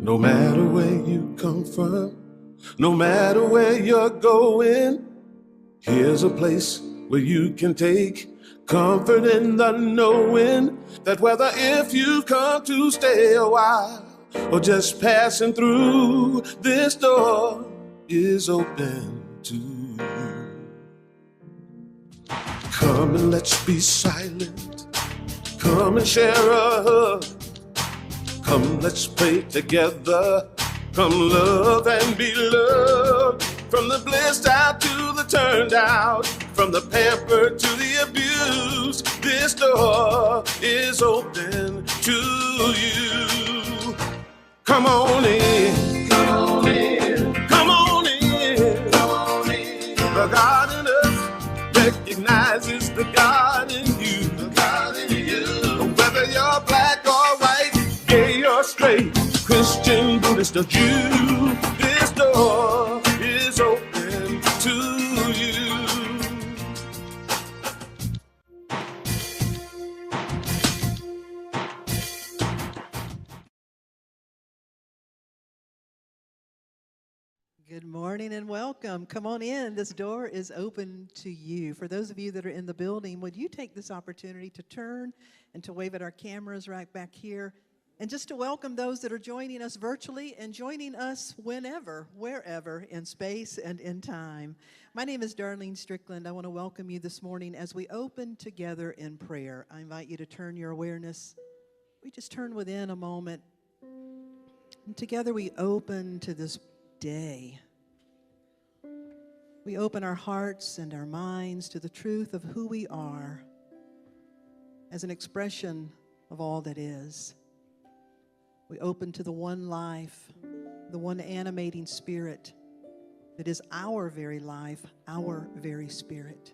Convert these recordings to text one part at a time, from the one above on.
No matter where you come from, no matter where you're going, here's a place where you can take comfort in the knowing that whether if you've come to stay a while or just passing through, this door is open to you. Come and let's be silent. Come and share a hug. Come, let's pray together. Come love and be loved. From the blissed out to the turned out, from the pampered to the abused, this door is open to you. Come on in. Come on in. Come on in. Come on in. The God in us recognizes the God in you. The God in you. Whether you're black or white, gay or straight, Christian, Buddhist or Jew, this door is open to you. Good morning and welcome. Come on in. This door is open to you. For those of you that are in the building, would you take this opportunity to turn and to wave at our cameras right back here? And just to welcome those that are joining us virtually and joining us whenever, wherever, in space and in time. My name is Darlene Strickland. I want to welcome you this morning as we open together in prayer. I invite you to turn your awareness. We just turn within a moment. And together we open to this day. We open our hearts and our minds to the truth of who we are as an expression of all that is. We open to the one life, the one animating spirit that is our very life, our very spirit.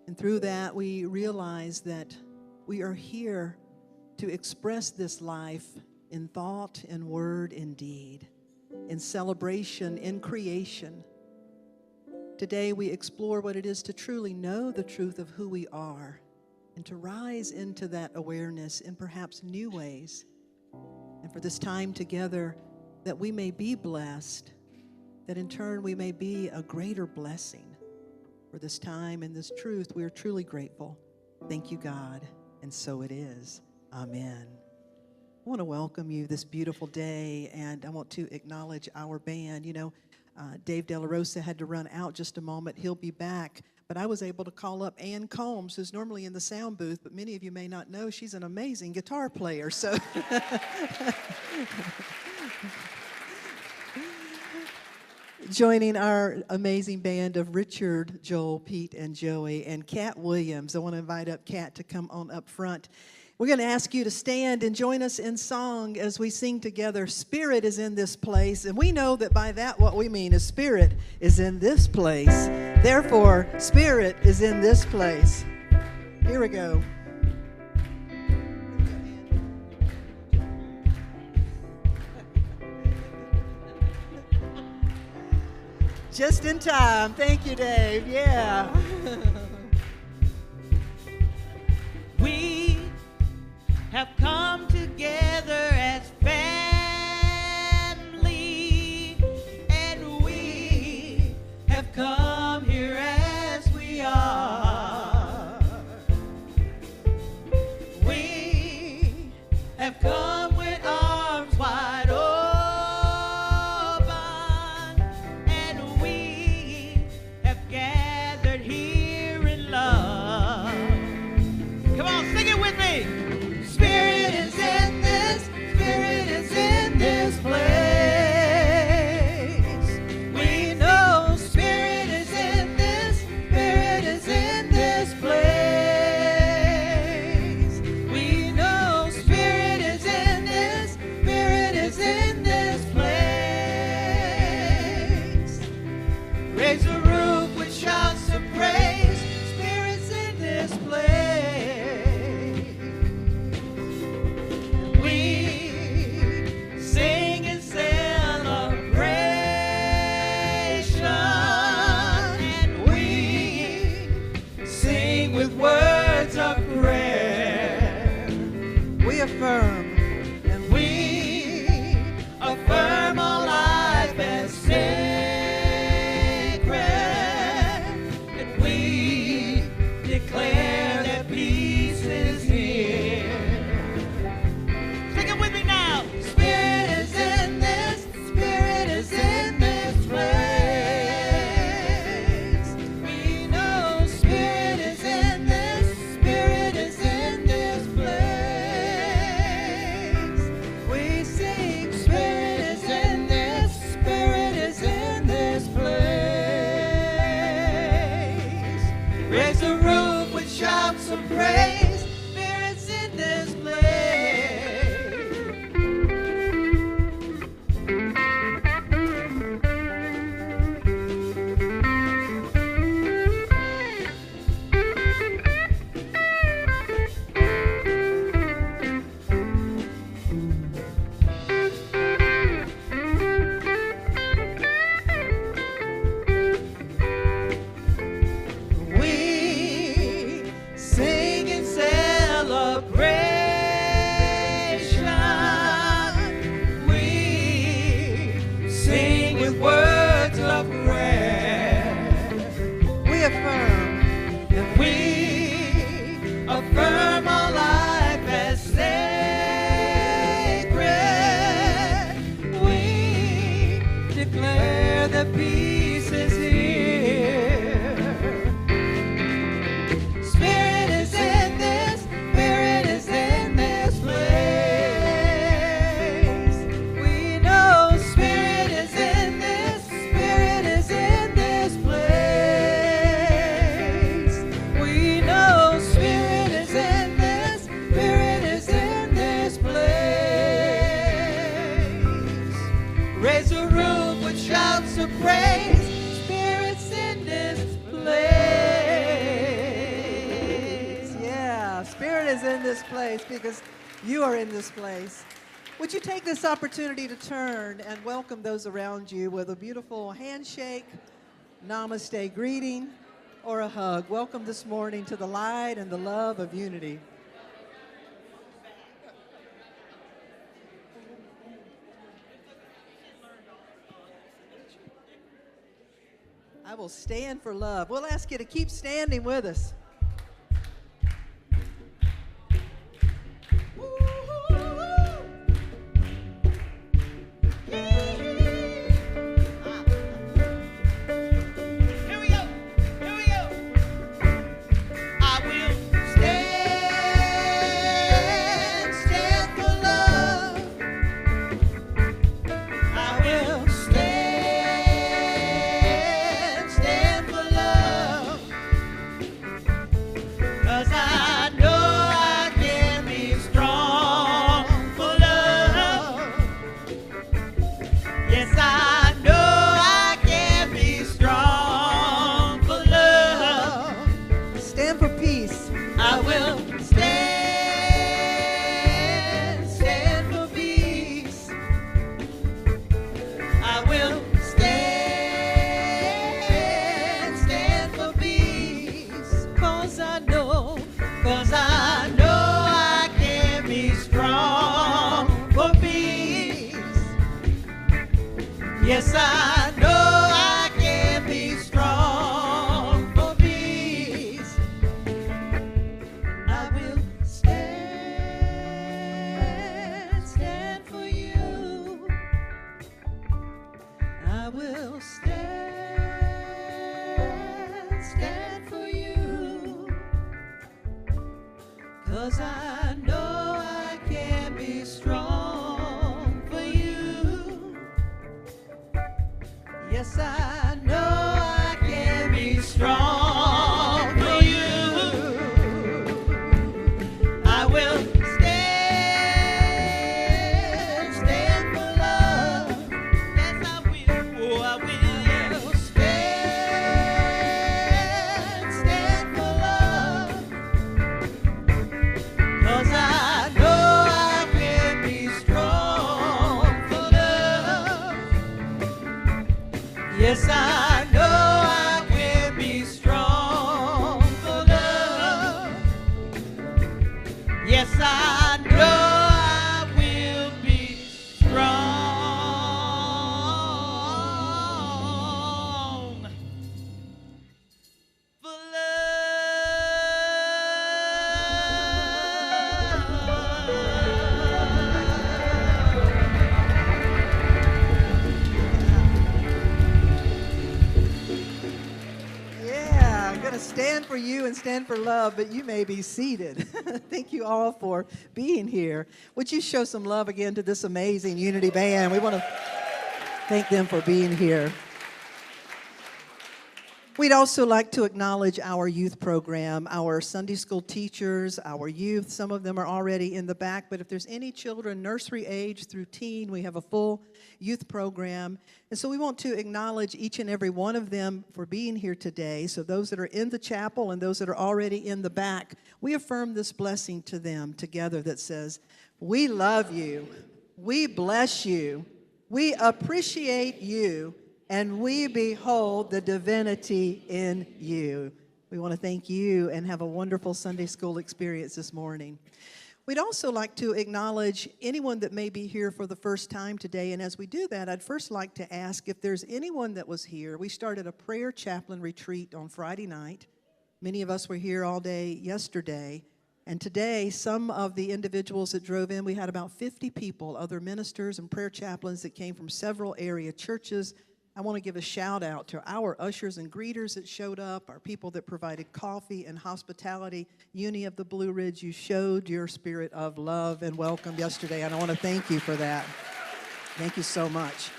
And through that, we realize that we are here to express this life in thought, in word, in deed, in celebration, in creation. Today, we explore what it is to truly know the truth of who we are, and to rise into that awareness in perhaps new ways. And for this time together, that we may be blessed, that in turn we may be a greater blessing. For this time and this truth, we are truly grateful. Thank you, God, and so it is. Amen. I want to welcome you this beautiful day, and I want to acknowledge our band. You know, Dave De La Rosa had to run out just a moment. He'll be back. But I was able to call up Ann Combs, who's normally in the sound booth, but many of you may not know she's an amazing guitar player. So joining our amazing band of Richard, Joel, Pete, and Joey, and Kat Williams. I want to invite up Kat to come on up front. We're going to ask you to stand and join us in song as we sing together. Spirit is in this place, and we know that by that what we mean is Spirit is in this place. Therefore, Spirit is in this place. Here we go. Just in time. Thank you, Dave. Yeah. We have come together as family, and we have come here as we are. We have come with arms wide open, and we have gathered here in love. Come on, sing it with me. Spirit is in this place. We know Spirit is in this place. We know Spirit is in this place. Raise the roof with shouts of praise. Spirit's in this place. Words of prayer, we affirm, and we Raise the roof with shouts of praise. Spirit's in this place. Affirm our life as sacred. We declare that peace is here. Spirit is in this, Spirit is in this place. We know Spirit is in this, Spirit is in this place. We know Spirit is in this, Spirit is in this place. Raise the roof with shouts of praise. Spirit's in this place. Yeah, Spirit is in this place because you are in this place. Would you take this opportunity to turn and welcome those around you with a beautiful handshake, namaste greeting, or a hug? Welcome this morning to the light and the love of unity. I will stand for love. We'll ask you to keep standing with us. Here we go. Here we go. I will stand, stand for love. I will stand, stand for love. 'Cause I know I can be strong for love. Yes, I know I can be strong for love. Stand for peace. I will stand, stand for peace. I will stand, stand for peace. 'Cause I know I can be strong for peace. Yes, I know I can be strong for peace. I will stand, stand for you. I will stand, stand for you. 'Cause I know I can be strong for you. Yes, I know I can be strong for you. I will stand, stand for love. Yes, I will. Oh, I will stand, stand for love. 'Cause I know I can be strong for love. Yes, I know I can be strong for love. Yes, I know I will be strong for Yeah, I'm going to stand for you and stand for love, but you may be seated. Thank you all for being here. Would you show some love again to this amazing Unity Band? We want to thank them for being here. We'd also like to acknowledge our youth program, our Sunday school teachers, our youth. Some of them are already in the back, but if there's any children nursery age through teen, we have a full youth program. And so we want to acknowledge each and every one of them for being here today. So those that are in the chapel and those that are already in the back, we affirm this blessing to them together that says, we love you, we bless you, we appreciate you, and we behold the divinity in you. We want to thank you and have a wonderful Sunday school experience this morning. We'd also like to acknowledge anyone that may be here for the first time today. And as we do that, I'd first like to ask if there's anyone that was here. We started a prayer chaplain retreat on Friday night. Many of us were here all day yesterday. And today, some of the individuals that drove in, we had about 50 people, other ministers and prayer chaplains that came from several area churches. I want to give a shout out to our ushers and greeters that showed up, our people that provided coffee and hospitality. Uni of the Blue Ridge, you showed your spirit of love and welcome yesterday, and I want to thank you for that. Thank you so much.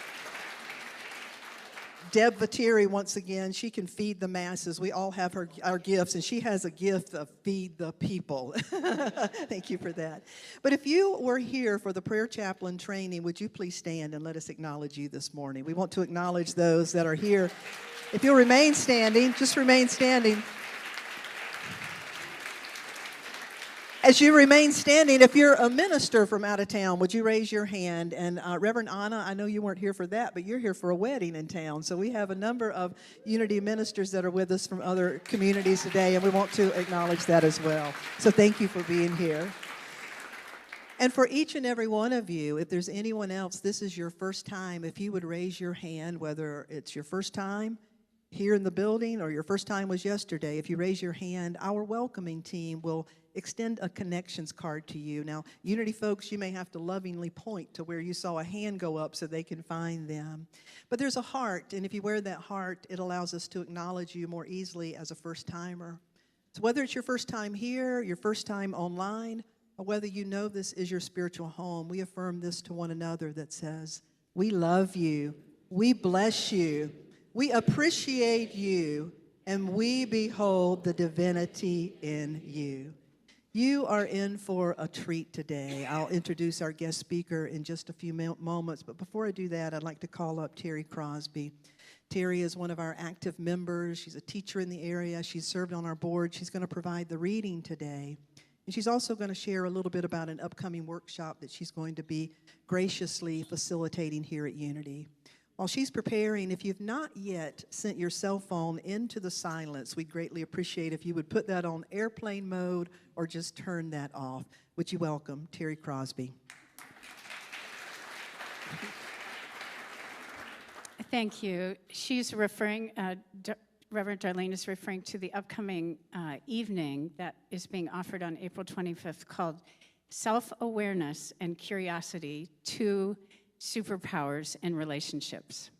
Deb Vatiri, once again, she can feed the masses. We all have our gifts, and she has a gift of feed the people. Thank you for that. But if you were here for the prayer chaplain training, would you please stand and let us acknowledge you this morning? We want to acknowledge those that are here. If you'll remain standing, just remain standing. As you remain standing, if you're a minister from out of town, would you raise your hand? And Reverend Anna, I know you weren't here for that, but you're here for a wedding in town. So we have a number of Unity ministers that are with us from other communities today, and we want to acknowledge that as well. So thank you for being here. And for each and every one of you, if there's anyone else, this is your first time, if you would raise your hand, whether it's your first time here in the building or your first time was yesterday, if you raise your hand, our welcoming team will extend a connections card to you. Now, Unity folks, you may have to lovingly point to where you saw a hand go up so they can find them. But there's a heart, and if you wear that heart, it allows us to acknowledge you more easily as a first-timer. So whether it's your first time here, your first time online, or whether you know this is your spiritual home, we affirm this to one another that says, we love you, we bless you, we appreciate you, and we behold the divinity in you. You are in for a treat today. I'll introduce our guest speaker in just a few moments, but before I do that, I'd like to call up Terry Crosby. Terry is one of our active members. She's a teacher in the area. She's served on our board. She's going to provide the reading today. And she's also going to share a little bit about an upcoming workshop that she's going to be graciously facilitating here at Unity. While she's preparing, if you've not yet sent your cell phone into the silence, we'd greatly appreciate if you would put that on airplane mode or just turn that off. Would you welcome Terry Crosby? Thank you. She's referring, Reverend Darlene is referring to the upcoming evening that is being offered on April 25th called Self-Awareness and Curiosity, Two Superpowers in Relationships.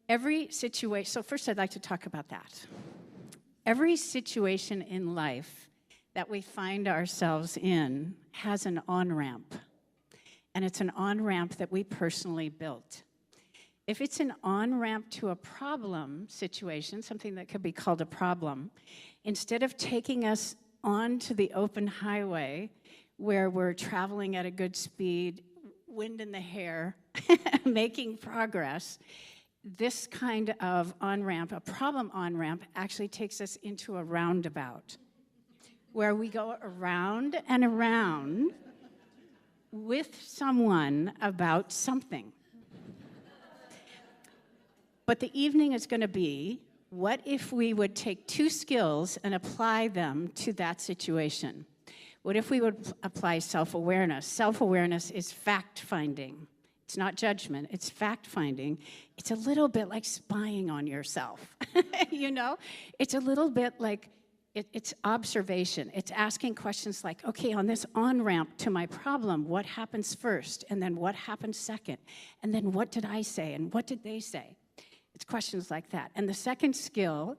Every situation, so first I'd like to talk about that. Every situation in life that we find ourselves in has an on-ramp, and it's an on-ramp that we personally built. If it's an on-ramp to a problem situation, something that could be called a problem, instead of taking us onto the open highway where we're traveling at a good speed, wind in the hair, making progress, this kind of on-ramp, a problem on-ramp, actually takes us into a roundabout where we go around and around with someone about something. But the evening is going to be, what if we would take two skills and apply them to that situation? What if we would apply self-awareness? Self-awareness is fact-finding. It's not judgment, it's fact-finding. It's a little bit like spying on yourself, you know? It's a little bit like, it's observation. It's asking questions like, okay, on this on-ramp to my problem, what happens first? And then what happens second? And then what did I say? And what did they say? It's questions like that. And the second skill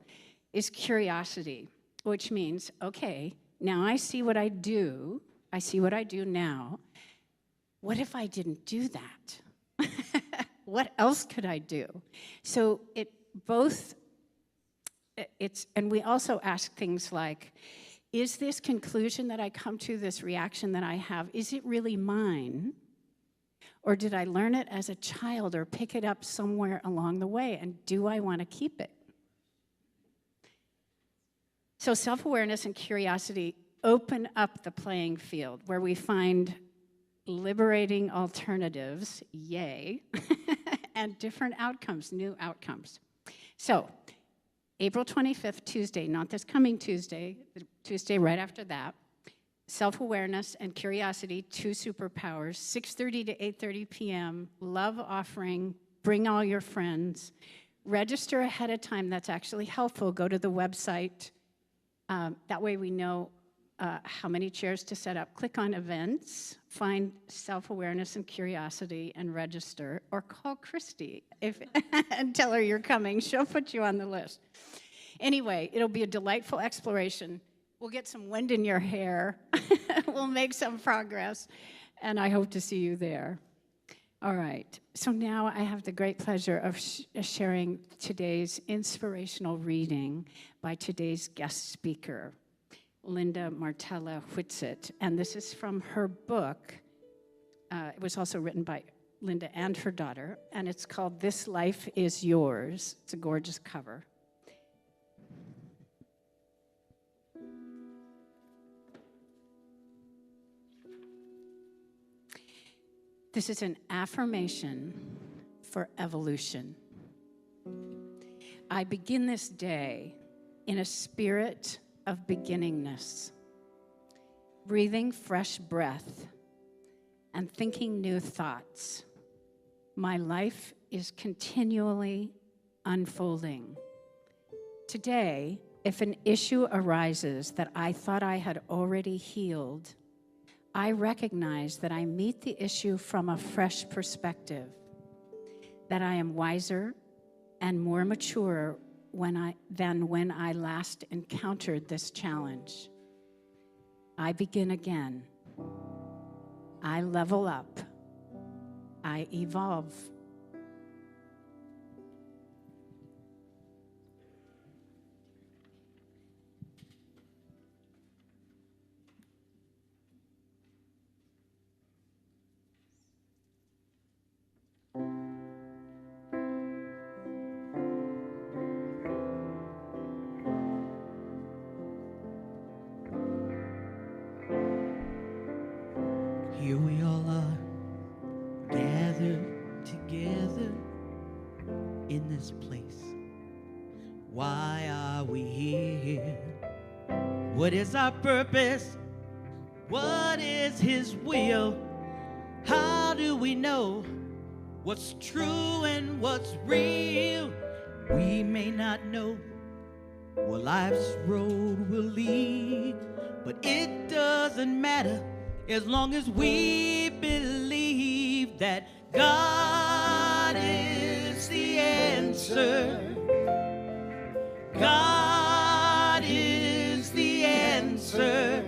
is curiosity, which means, okay, now I see what I do. I see what I do now. What if I didn't do that? What else could I do? So it both and we also ask things like, is this conclusion that I come to, this reaction that I have, is it really mine? Or did I learn it as a child or pick it up somewhere along the way? And do I want to keep it? So self-awareness and curiosity open up the playing field where we find liberating alternatives, yay, and different outcomes, new outcomes. So April 25th, Tuesday, not this coming Tuesday, the Tuesday right after that, self-awareness and curiosity, 2 superpowers, 6:30 to 8:30 p.m., love offering, bring all your friends. Register ahead of time, that's actually helpful. Go to the website. That way we know how many chairs to set up. Click on events, find self-awareness and curiosity, and register. Or call Christy and tell her you're coming. She'll put you on the list. Anyway, it'll be a delightful exploration. We'll get some wind in your hair. We'll make some progress, and I hope to see you there. All right, so now I have the great pleasure of sharing today's inspirational reading by today's guest speaker, Linda Martella-Whitsett, and this is from her book. It was also written by Linda and her daughter, and it's called This Life Is Yours. It's a gorgeous cover. This is an affirmation for evolution. I begin this day in a spirit of beginningness, breathing fresh breath and thinking new thoughts. My life is continually unfolding. Today, if an issue arises that I thought I had already healed, I recognize that I meet the issue from a fresh perspective, that I am wiser and more mature than when I last encountered this challenge. I begin again. I level up. I evolve. Here we all are, gathered together in this place. Why are we here? What is our purpose? What is His will? How do we know what's true and what's real? We may not know where life's road will lead, but it doesn't matter as long as we believe that God is the answer. God is the answer.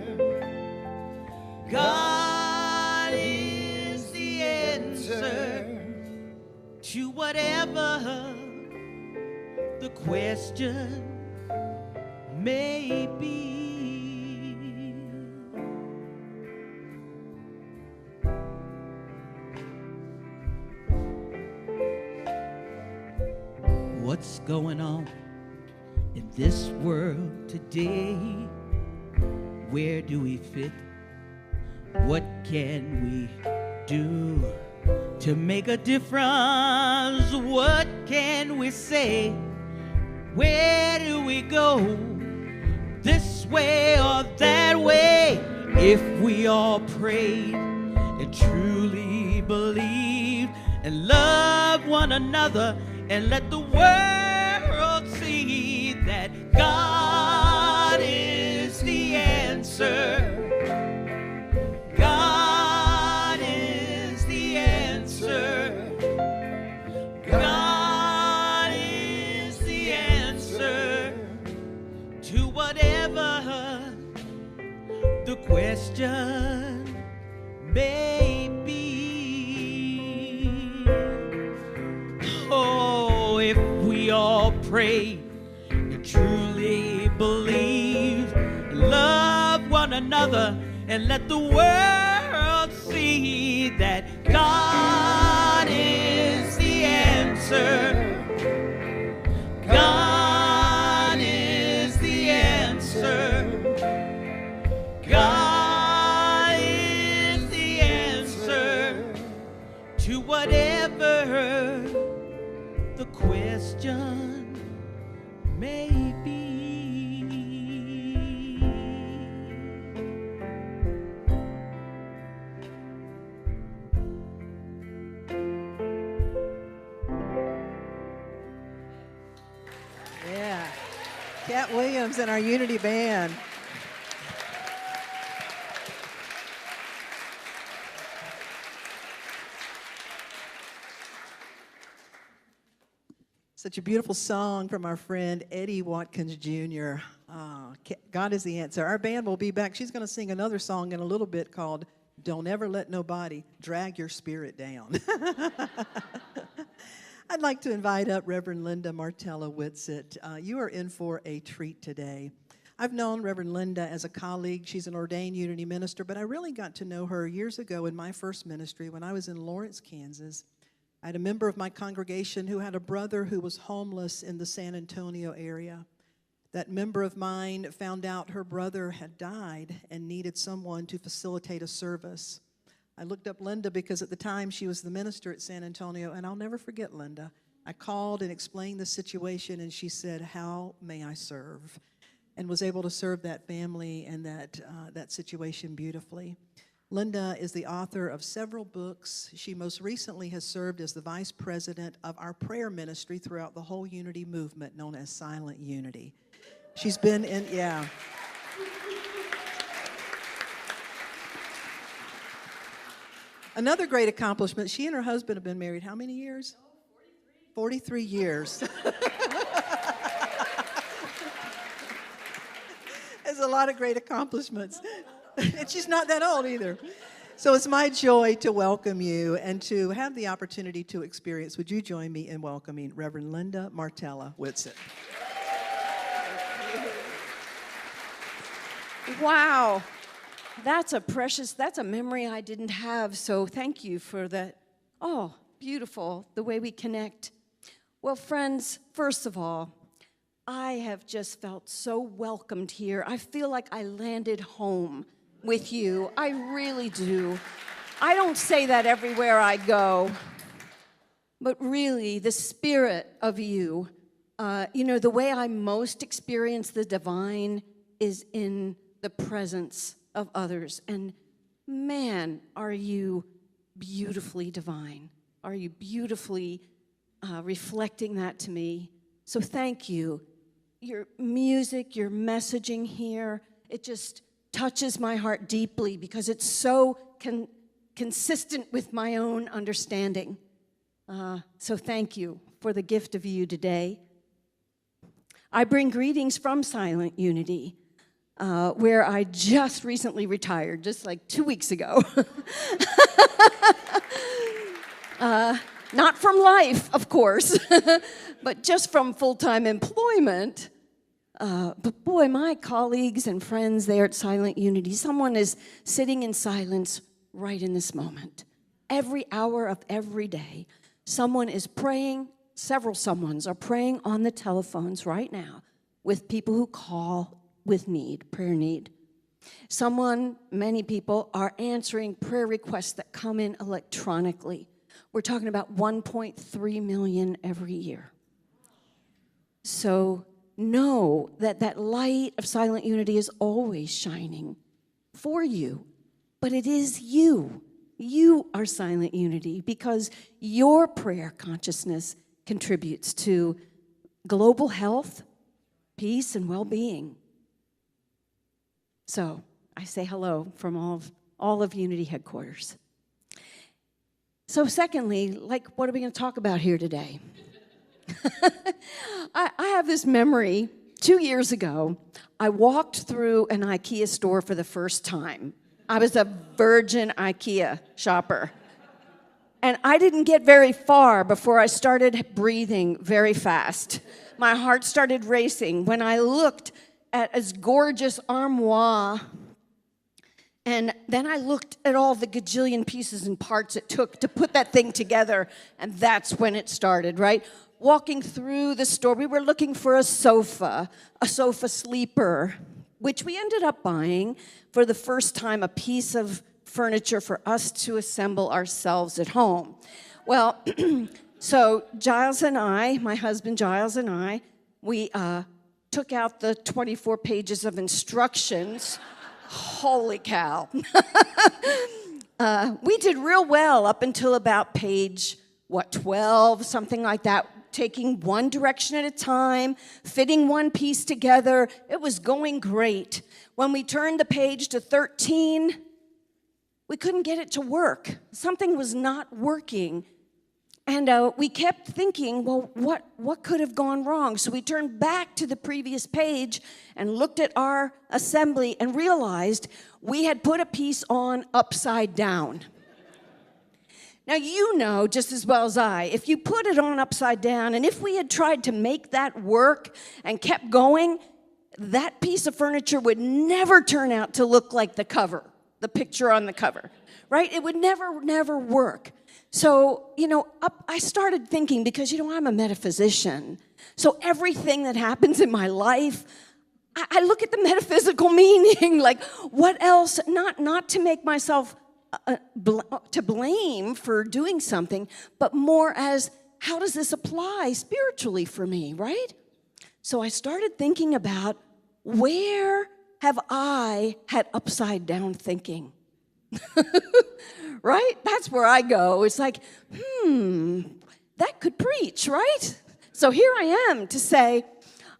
God is the answer to whatever the question may be. What's going on in this world today? Where do we fit? What can we do to make a difference? What can we say? Where do we go? This way or that way? If we all prayed and truly believed and loved one another, and let the world see that God is the answer. God is the answer. God is the answer to whatever the question may be. Oh, if we all pray and truly another and let the world see that God is the answer. God is the answer. God is the answer to whatever the question may be. Yeah. Cat Williams and our Unity Band. Such a beautiful song from our friend Eddie Watkins Jr. God is the answer. Our band will be back. She's going to sing another song in a little bit called Don't Ever Let Nobody Drag Your Spirit Down. I'd like to invite up Reverend Linda Martella-Whitsett. You are in for a treat today. I've known Reverend Linda as a colleague. She's an ordained Unity minister, but I really got to know her years ago in my first ministry when I was in Lawrence, Kansas. I had a member of my congregation who had a brother who was homeless in the San Antonio area. That member of mine found out her brother had died and needed someone to facilitate a service. I looked up Linda because at the time she was the minister at San Antonio, and I'll never forget Linda. I called and explained the situation, and she said, "How may I serve?" and was able to serve that family and that situation beautifully. Linda is the author of several books. She most recently has served as the vice president of our prayer ministry throughout the whole Unity movement, known as Silent Unity. She's been in, yeah. Another great accomplishment, she and her husband have been married how many years? 43 years. There's a lot of great accomplishments. And she's not that old either. So it's my joy to welcome you and to have the opportunity to experience. Would you join me in welcoming Reverend Linda Martella-Whitsett? Wow. That's a memory I didn't have, so thank you for that. Oh, beautiful, the way we connect. Well, friends, first of all, I have just felt so welcomed here. I feel like I landed home with you. I really do. I don't say that everywhere I go, but really, the spirit of you, the way I most experience the divine is in the presence of others. And man, are you beautifully divine. Are you beautifully reflecting that to me? So thank you. Your music, your messaging here, it just touches my heart deeply because it's so consistent with my own understanding. So thank you for the gift of you today. I bring greetings from Silent Unity, where I just recently retired, just like 2 weeks ago. Not from life, of course, but just from full-time employment. But boy, my colleagues and friends there at Silent Unity, someone is sitting in silence right in this moment. Every hour of every day, someone is praying, several someones are praying on the telephones right now with people who call with need, prayer need. Many people are answering prayer requests that come in electronically. We're talking about 1.3 million every year. So know that light of Silent Unity is always shining for you, but it is you. You are Silent Unity because your prayer consciousness contributes to global health, peace, and well-being. So I say hello from all of Unity headquarters. So secondly, what are we going to talk about here today? I have this memory. 2 years ago, I walked through an IKEA store for the first time. I was a virgin IKEA shopper. And I didn't get very far before I started breathing very fast. My heart started racing when I looked at this gorgeous armoire And then I looked at all the gajillion pieces and parts it took to put that thing together, and that's when it started, right? Walking through the store, we were looking for a sofa sleeper, which we ended up buying for the first time, a piece of furniture for us to assemble ourselves at home. Well, so Giles and I, my husband Giles and I, we took out the 24 pages of instructions. Holy cow. We did real well up until about page, 12, something like that, taking one direction at a time, fitting one piece together. It was going great. When we turned the page to 13, we couldn't get it to work. Something was not working. And we kept thinking, well, what could have gone wrong? So we turned back to the previous page and looked at our assembly and realized we had put a piece on upside down. Now, you know just as well as I, if you put it on upside down, and if we had tried to make that work and kept going, that piece of furniture would never turn out to look like the cover, the picture on the cover, right? It would never work. So, I started thinking, because, I'm a metaphysician. So everything that happens in my life, I look at the metaphysical meaning, like what else, not to make myself to blame for doing something, but more as, how does this apply spiritually for me, right? So I started thinking about, where have I had upside down thinking? Right? That's where I go. It's like, that could preach, right? So here I am to say,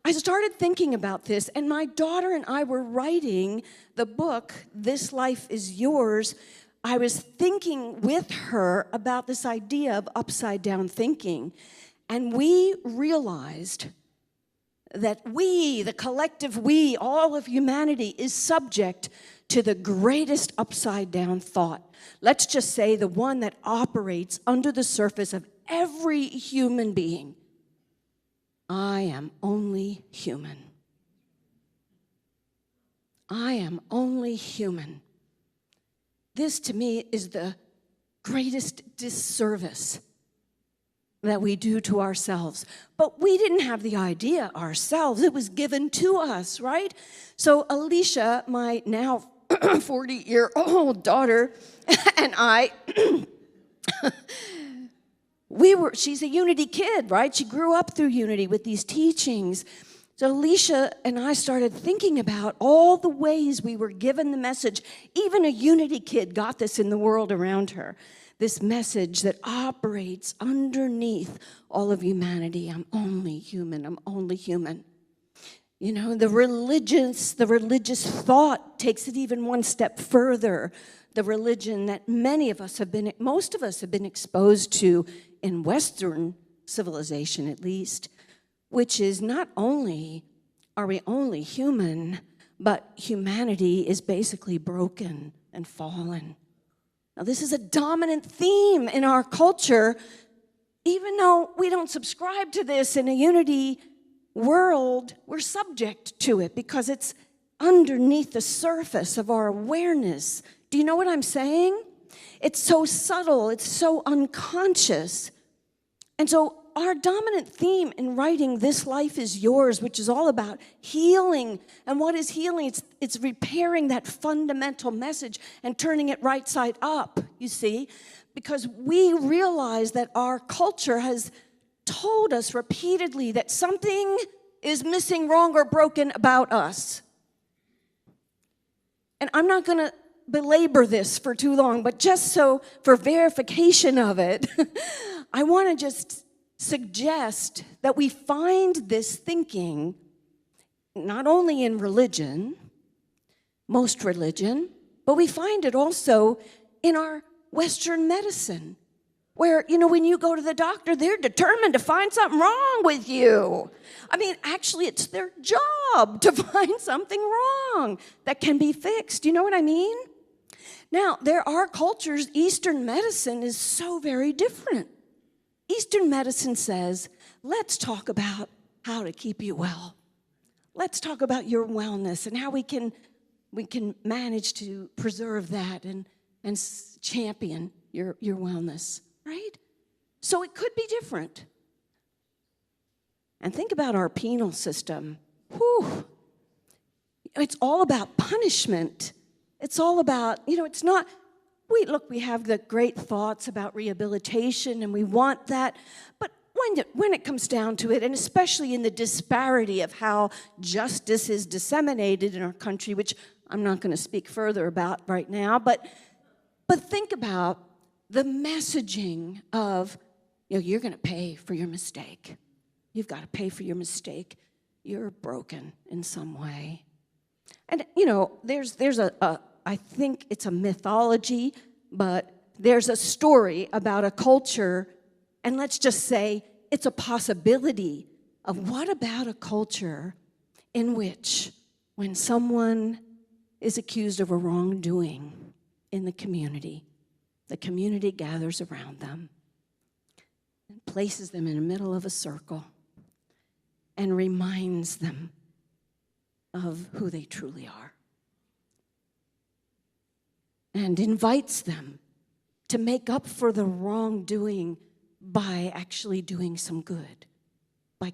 I started thinking about this, and my daughter and I were writing the book, This Life is Yours. I was thinking with her about this idea of upside down thinking, and we realized that we, the collective we, all of humanity, is subject to the greatest upside down thought. Let's just say the one that operates under the surface of every human being. I am only human. I am only human. This, to me, is the greatest disservice that we do to ourselves. But we didn't have the idea ourselves. It was given to us, right? So Alicia, my now 40-year-old daughter, and I, she's a Unity kid, right? She grew up through Unity with these teachings. So Alicia and I started thinking about all the ways we were given the message. Even a Unity kid got this in the world around her. This message that operates underneath all of humanity. I'm only human. I'm only human. The religious thought takes it even one step further. The religion that most of us have been exposed to in Western civilization, at least, which is not only are we only human, but humanity is basically broken and fallen. Now, this is a dominant theme in our culture, even though we don't subscribe to this in a Unity world. We're subject to it because it's underneath the surface of our awareness. Do you know what I'm saying? It's so subtle, it's so unconscious. And so our dominant theme in writing This Life is Yours, which is all about healing. And what is healing? It's repairing that fundamental message and turning it right side up, you see, because we realize that our culture has told us repeatedly that something is missing, wrong, or broken about us. And I'm not going to belabor this for too long, but just so for verification of it, I want to just suggest that we find this thinking not only in religion, most religion, but we find it also in our Western medicine, where, when you go to the doctor, they're determined to find something wrong with you. I mean, actually, it's their job to find something wrong that can be fixed. You know what I mean? Now, there are cultures, Eastern medicine is so very different. Eastern medicine says, let's talk about how to keep you well. Let's talk about your wellness and how we can we can manage to preserve that and champion your wellness, right? So it could be different. And think about our penal system. Whew. It's all about punishment. It's all about, it's not, we have the great thoughts about rehabilitation and we want that, but when it comes down to it, and especially in the disparity of how justice is disseminated in our country, which I'm not going to speak further about right now, but think about the messaging of, you're going to pay for your mistake. You've got to pay for your mistake. You're broken in some way. And, there's I think it's a mythology, but there's a story about a culture, and let's just say it's a possibility of what about a culture in which when someone is accused of a wrongdoing in the community gathers around them and places them in the middle of a circle and reminds them of who they truly are and invites them to make up for the wrongdoing by actually doing some good, by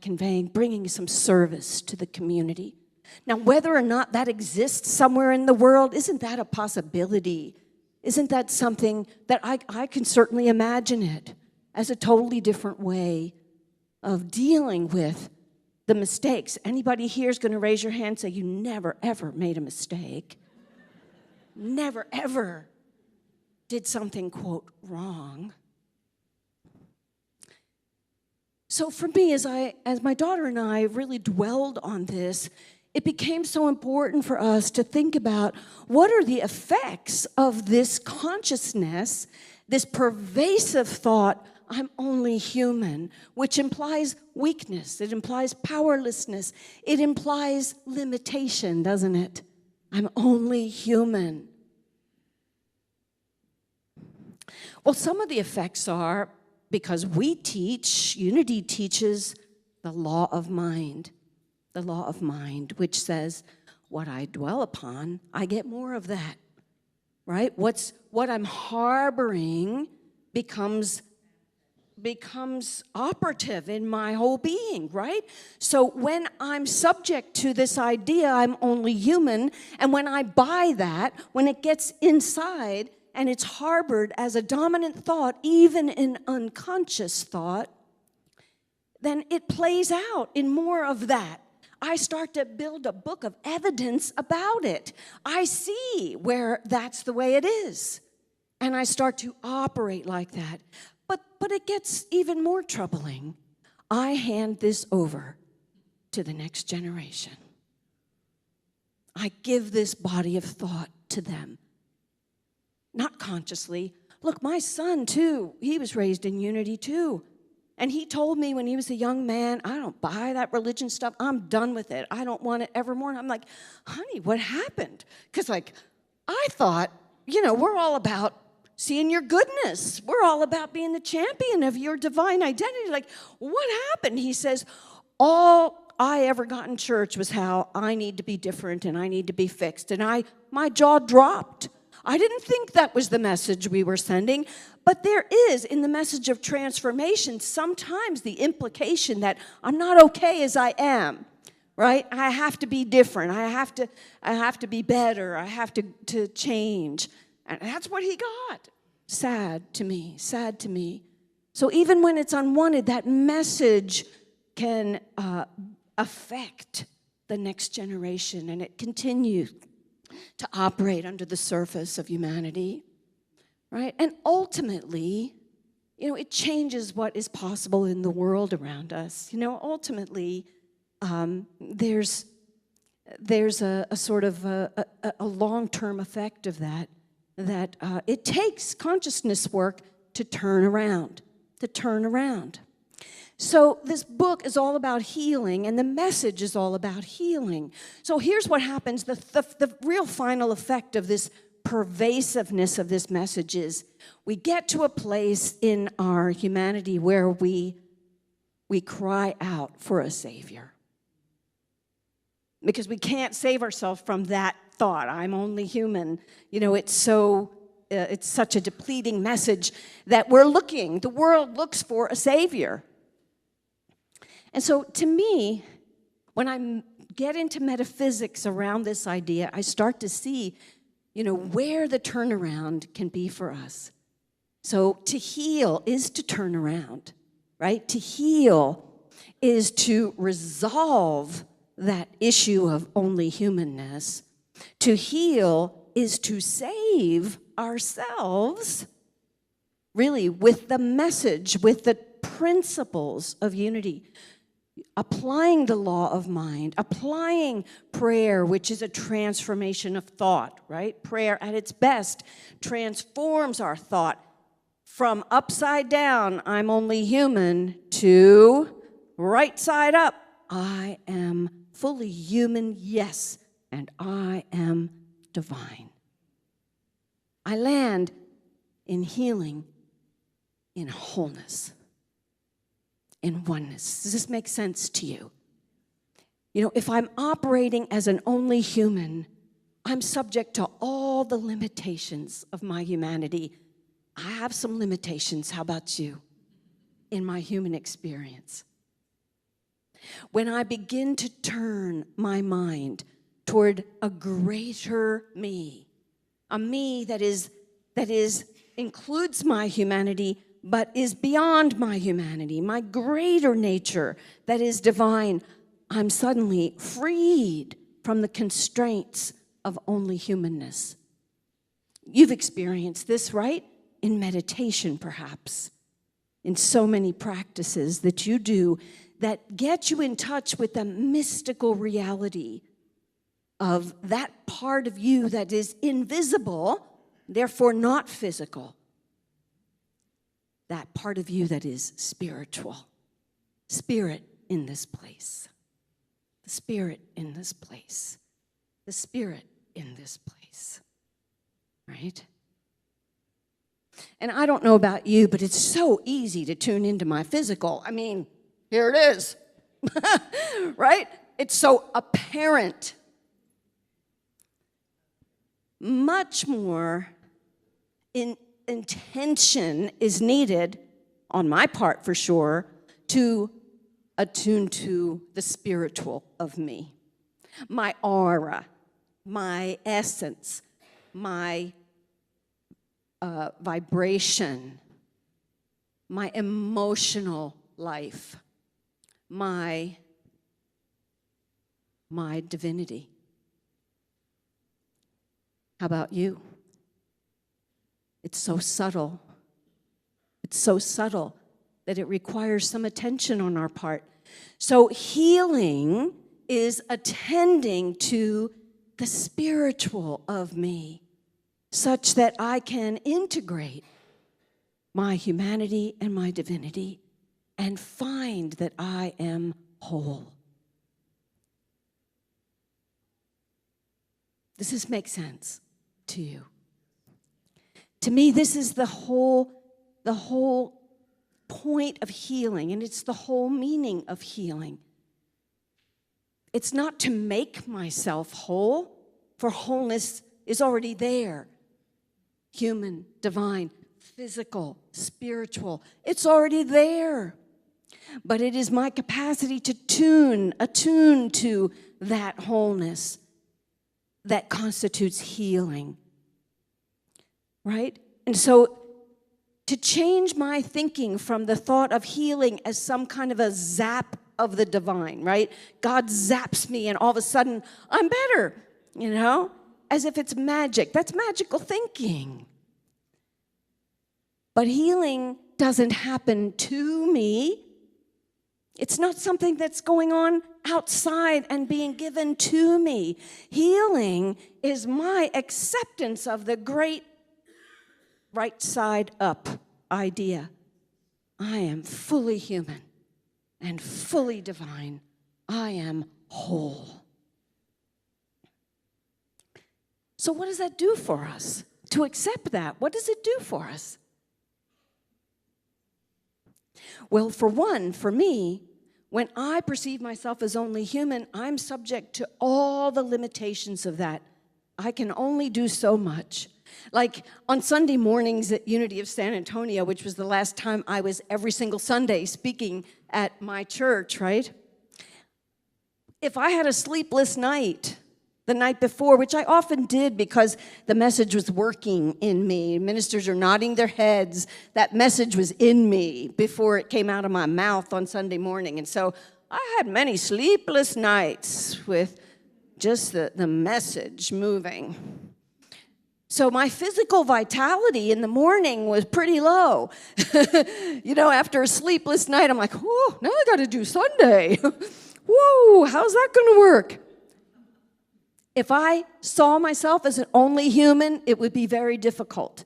bringing some service to the community. Now, whether or not that exists somewhere in the world, isn't that a possibility? Isn't that something that I can certainly imagine it as a totally different way of dealing with the mistakes? Anybody here is going to raise your hand and say, you never, ever made a mistake. Never, ever did something, quote, wrong. So for me, as my daughter and I really dwelled on this, it became so important for us to think about what are the effects of this consciousness, this pervasive thought, I'm only human, which implies weakness, it implies powerlessness, it implies limitation, doesn't it? I'm only human. Well, some of the effects are, because we teach, Unity teaches the law of mind, which says, what I dwell upon, I get more of that, right? What I'm harboring becomes operative in my whole being, right? So when I'm subject to this idea, I'm only human, and when I buy that, when it gets inside and it's harbored as a dominant thought, even in unconscious thought, then it plays out in more of that. I start to build a book of evidence about it. I see where that's the way it is, and I start to operate like that. But it gets even more troubling. I hand this over to the next generation. I give this body of thought to them. Not consciously. Look, my son, too, he was raised in Unity, too. And he told me when he was a young man, I don't buy that religion stuff. I'm done with it. I don't want it evermore. And I'm like, honey, what happened? Because, I thought, we're all about seeing your goodness. We're all about being the champion of your divine identity. What happened? He says, all I ever got in church was how I need to be different and I need to be fixed. And my jaw dropped. I didn't think that was the message we were sending, but there is, in the message of transformation, sometimes the implication that I'm not okay as I am, right? I have to be different. I have to be better. I have to change. And that's what he got. Sad to me. So even when it's unwanted, that message can affect the next generation, and it continues to operate under the surface of humanity, right? And ultimately, it changes what is possible in the world around us. Ultimately, there's a sort of a long-term effect of that it takes consciousness work to turn around. So this book is all about healing, and the message is all about healing. So here's what happens. The real final effect of this pervasiveness of this message is we get to a place in our humanity where we cry out for a Savior. because we can't save ourselves from that thought, I'm only human. You know, it's such a depleting message that the world looks for a savior. And so to me, when I get into metaphysics around this idea, I start to see, where the turnaround can be for us. So to heal is to turn around, right? To heal is to resolve that issue of only humanness. To heal is to save ourselves, really, with the message, with the principles of unity. Applying the law of mind, applying prayer, which is a transformation of thought, right? Prayer at its best transforms our thought from upside down, I'm only human, to right side up, I am fully human, yes, and I am divine. I land in healing, in wholeness, in oneness. Does this make sense to you? If I'm operating as an only human, I'm subject to all the limitations of my humanity. I have some limitations, how about you, in my human experience? When I begin to turn my mind toward a greater me, a me that includes my humanity, but is beyond my humanity, my greater nature that is divine, I'm suddenly freed from the constraints of only humanness. You've experienced this, right? In meditation, perhaps. In so many practices that you do that get you in touch with the mystical reality of that part of you that is invisible, therefore not physical. That part of you that is spiritual. Spirit in this place. The Spirit in this place. The Spirit in this place. Right? And I don't know about you, but it's so easy to tune into my physical. I mean, here it is. Right? It's so apparent. Much more intention is needed, on my part for sure, to attune to the spiritual of me. My aura, my essence, my vibration, my emotional life, my divinity. How about you? It's so subtle. It's so subtle that it requires some attention on our part. So healing is attending to the spiritual of me, such that I can integrate my humanity and my divinity and find that I am whole. Does this make sense to you? To me, this is the whole point of healing, and it's the whole meaning of healing. It's not to make myself whole, for wholeness is already there. Human, divine, physical, spiritual, it's already there. But it is my capacity to attune to that wholeness that constitutes healing. Right? And so to change my thinking from the thought of healing as some kind of a zap of the divine, right? God zaps me and all of a sudden I'm better, as if it's magic. That's magical thinking. But healing doesn't happen to me. It's not something that's going on outside and being given to me. Healing is my acceptance of the great right side up idea. I am fully human and fully divine. I am whole. So what does that do for us? To accept that, what does it do for us? Well, for one, for me, When I perceive myself as only human, I'm subject to all the limitations of that. I can only do so much. Like on Sunday mornings at Unity of San Antonio, which was the last time I was every single Sunday speaking at my church, right? If I had a sleepless night the night before, which I often did because the message was working in me, ministers are nodding their heads, that message was in me before it came out of my mouth on Sunday morning. And so I had many sleepless nights with just the message moving. So my physical vitality in the morning was pretty low. After a sleepless night, I'm like, whoa, now I got to do Sunday. Whoa, how's that going to work? If I saw myself as an only human, it would be very difficult.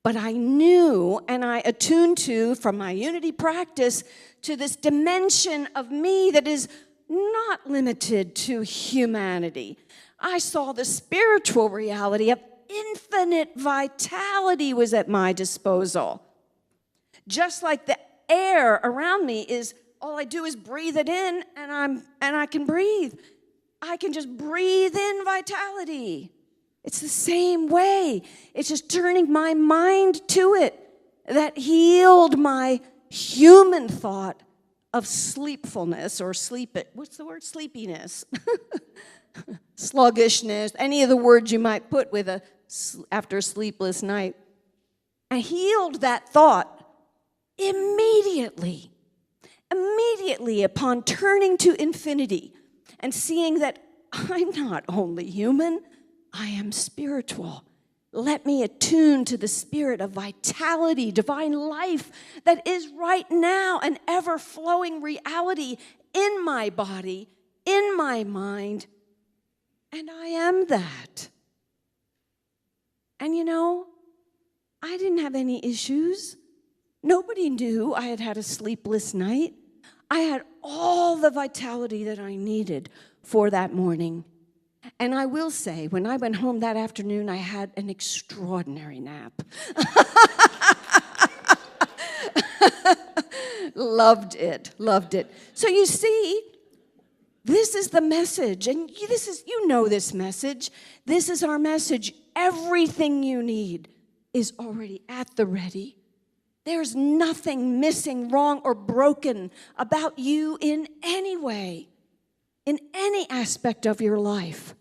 But I knew and I attuned to, from my unity practice, to this dimension of me that is not limited to humanity. I saw the spiritual reality of infinite vitality was at my disposal. Just like the air around me is, all I do is breathe it in and I can breathe. I can just breathe in vitality. It's the same way. It's just turning my mind to it that healed my human thought of sleepfulness or what's the word? Sleepiness. Sluggishness, any of the words you might put with after a sleepless night. I healed that thought immediately upon turning to infinity and seeing that I'm not only human, I am spiritual. Let me attune to the spirit of vitality, divine life that is right now an ever-flowing reality in my body, in my mind, and I am that. And I didn't have any issues. Nobody knew I had had a sleepless night. I had all the vitality that I needed for that morning. And I will say, when I went home that afternoon, I had an extraordinary nap. Loved it. So you see, this is the message, and you know this message. This is our message. Everything you need is already at the ready. There's nothing missing, wrong, or broken about you in any way, in any aspect of your life.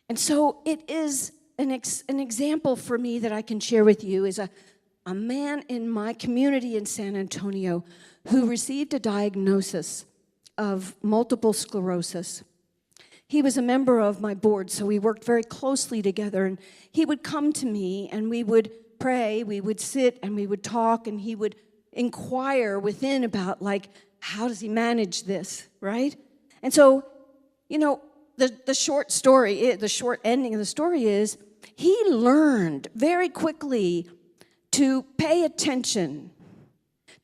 And so it is an example for me that I can share with you is a man in my community in San Antonio who received a diagnosis of multiple sclerosis. He was a member of my board, so we worked very closely together, and he would come to me and we would pray, we would sit and we would talk, and he would inquire within about, how does he manage this, right? And so, the short ending of the story is he learned very quickly to pay attention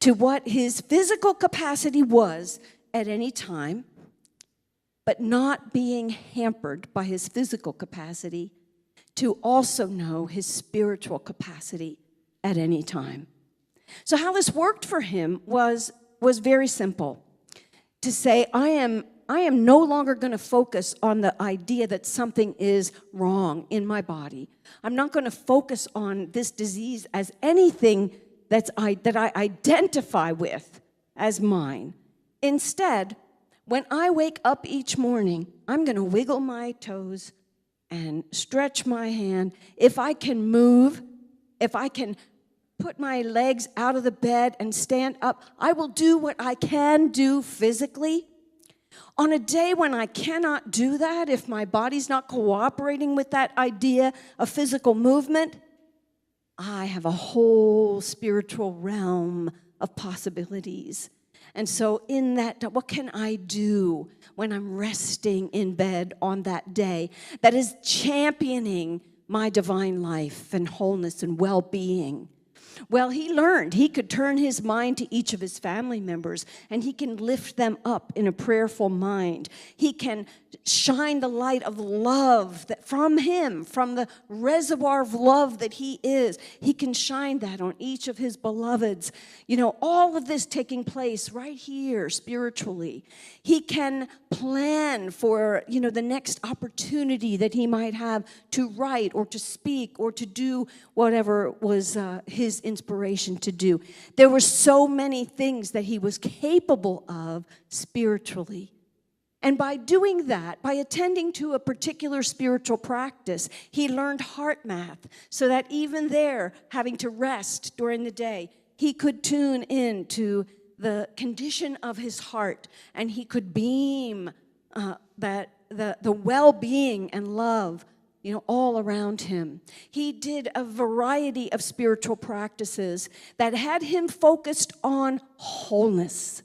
to what his physical capacity was at any time, but not being hampered by his physical capacity, to also know his spiritual capacity at any time. So how this worked for him was very simple. To say, I am no longer going to focus on the idea that something is wrong in my body. I'm not going to focus on this disease as anything that I identify with as mine. Instead, when I wake up each morning, I'm going to wiggle my toes and stretch my hand. If I can move, if I can put my legs out of the bed and stand up, I will do what I can do physically. On a day when I cannot do that, if my body's not cooperating with that idea of physical movement, I have a whole spiritual realm of possibilities. And so in that, what can I do when I'm resting in bed on that day that is championing my divine life and wholeness and well-being? Well, he learned he could turn his mind to each of his family members, and he can lift them up in a prayerful mind. He can shine the light of love that from him, from the reservoir of love that he is. He can shine that on each of his beloveds. You know, all of this taking place right here spiritually. He can plan for, the next opportunity that he might have to write or to speak or to do whatever was his inspiration to do. There were so many things that he was capable of spiritually. And by doing that, by attending to a particular spiritual practice, he learned heart math so that even there, having to rest during the day, he could tune in to the condition of his heart, and he could beam the well-being and love all around him. He did a variety of spiritual practices that had him focused on wholeness.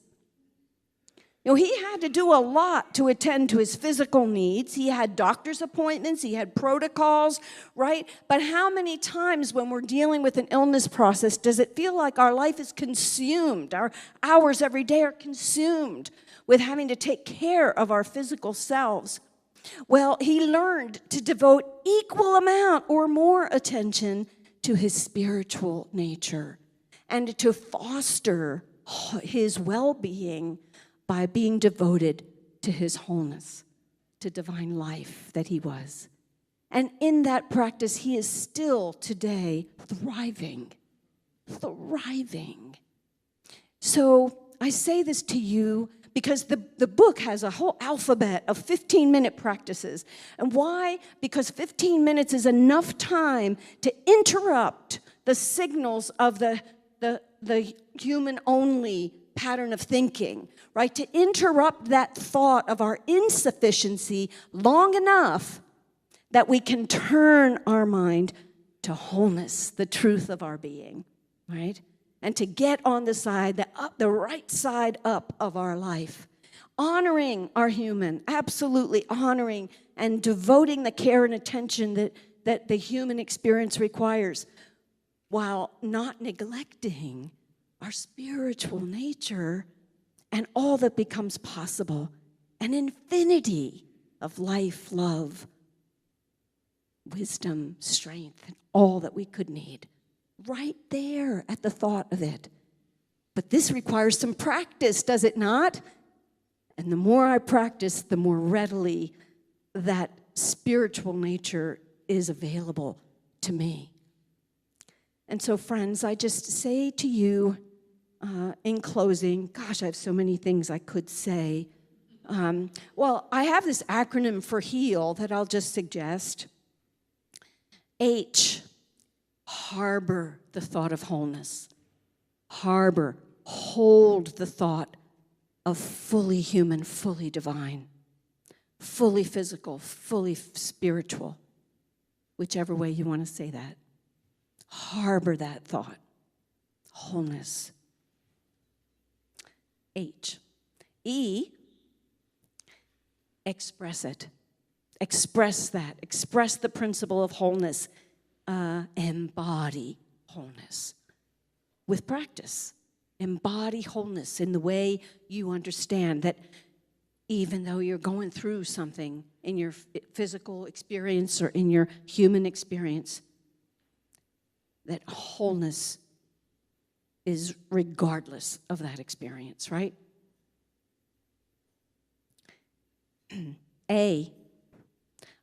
He had to do a lot to attend to his physical needs. He had doctor's appointments, he had protocols, right? But how many times when we're dealing with an illness process does it feel like our life is consumed? Our hours every day are consumed with having to take care of our physical selves. Well, he learned to devote equal amount or more attention to his spiritual nature and to foster his well-being by being devoted to his wholeness, to divine life that he was. And in that practice, he is still today thriving. So I say this to you because the book has a whole alphabet of 15-minute practices. And why? Because 15 minutes is enough time to interrupt the signals of the human-only pattern of thinking, right? To interrupt that thought of our insufficiency long enough that we can turn our mind to wholeness, the truth of our being, right? And to get on the right side up of our life. Honoring our human, absolutely honoring and devoting the care and attention that the human experience requires, while not neglecting our spiritual nature and all that becomes possible, an infinity of life, love, wisdom, strength, and all that we could need, right there at the thought of it. But this requires some practice, does it not? And the more I practice, the more readily that spiritual nature is available to me. And so, friends, I just say to you, in closing, gosh, I have so many things I could say. Well, I have this acronym for HEAL that I'll just suggest. H, harbor the thought of wholeness. Harbor, hold the thought of fully human, fully divine, fully physical, fully spiritual, whichever way you want to say that. Harbor that thought. Wholeness. H. E, express it. Express that. Express the principle of wholeness. Embody wholeness. With practice. Embody wholeness in the way you understand that even though you're going through something in your physical experience or in your human experience, that wholeness is regardless of that experience, right? A,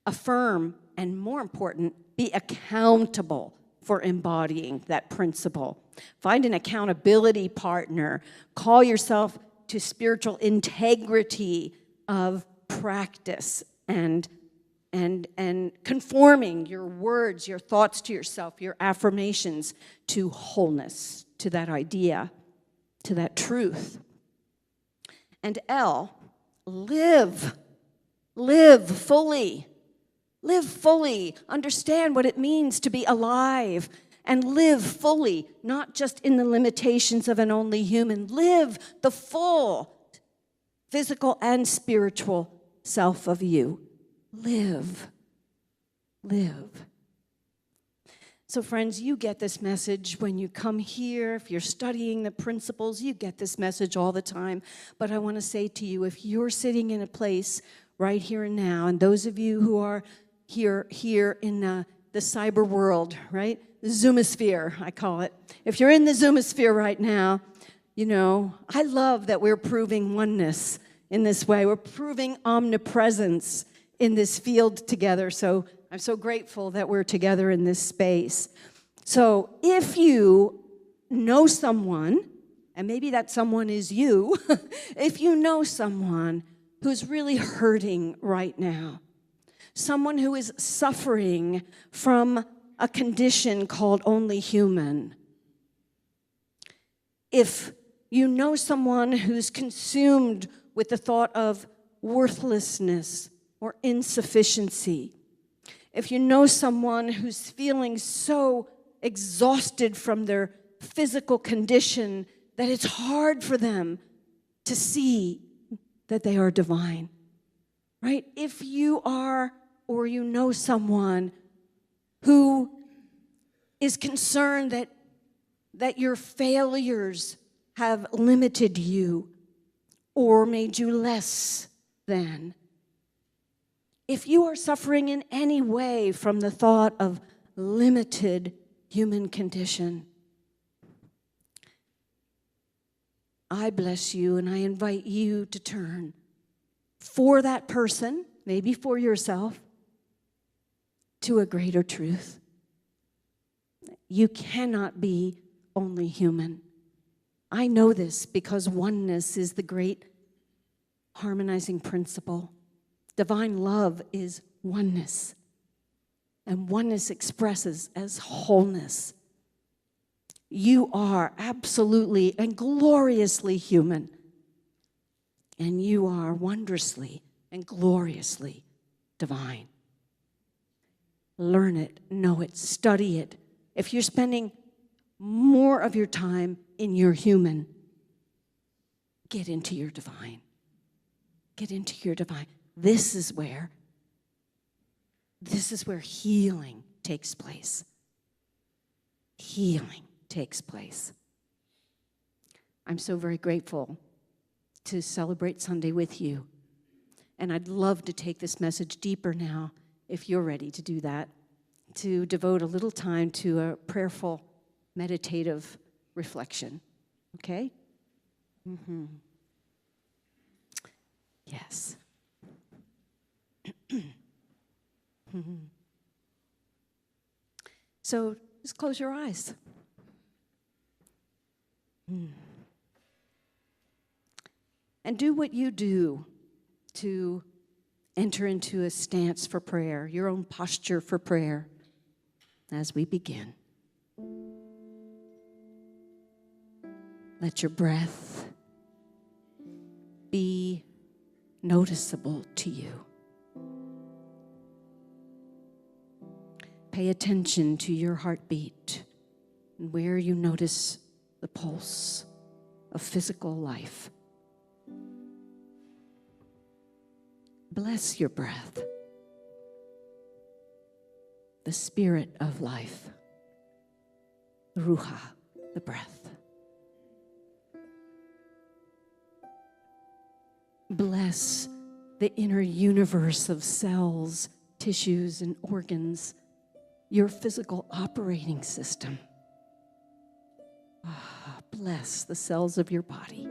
affirm, and more important, be accountable for embodying that principle. Find an accountability partner. Call yourself to spiritual integrity of practice and conforming your words, your thoughts to yourself, your affirmations to wholeness, to that idea, to that truth. And L, live. Live fully. Live fully. Understand what it means to be alive and live fully, not just in the limitations of an only human. Live the full physical and spiritual self of you. Live. Live. So friends, you get this message when you come here. If you're studying the principles, you get this message all the time. But I want to say to you, if you're sitting in a place right here and now, and those of you who are here in the cyber world, right? The Zoomosphere, I call it. If you're in the Zoomosphere right now, you know, I love that we're proving oneness in this way. We're proving omnipresence in this field together. So I'm so grateful that we're together in this space. So if you know someone, and maybe that someone is you, if you know someone who's really hurting right now, someone who is suffering from a condition called only human, if you know someone who's consumed with the thought of worthlessness or insufficiency, if you know someone who's feeling so exhausted from their physical condition that it's hard for them to see that they are divine, right? If you are or you know someone who is concerned that your failures have limited you or made you less than, if you are suffering in any way from the thought of limited human condition, I bless you and I invite you to turn for that person, maybe for yourself, to a greater truth. You cannot be only human. I know this because oneness is the great harmonizing principle. Divine love is oneness, and oneness expresses as wholeness. You are absolutely and gloriously human, and you are wondrously and gloriously divine. Learn it, know it, study it. If you're spending more of your time in your human, get into your divine. Get into your divine. This is where healing takes place. Healing takes place. I'm so very grateful to celebrate Sunday with you. And I'd love to take this message deeper now, if you're ready to do that, to devote a little time to a prayerful, meditative reflection. Okay? Mm-hmm. Yes. So just close your eyes. And do what you do to enter into a stance for prayer, your own posture for prayer as we begin. Let your breath be noticeable to you. Pay attention to your heartbeat and where you notice the pulse of physical life. Bless your breath, the spirit of life, Ruha, the breath. Bless the inner universe of cells, tissues, and organs, your physical operating system. Bless the cells of your body.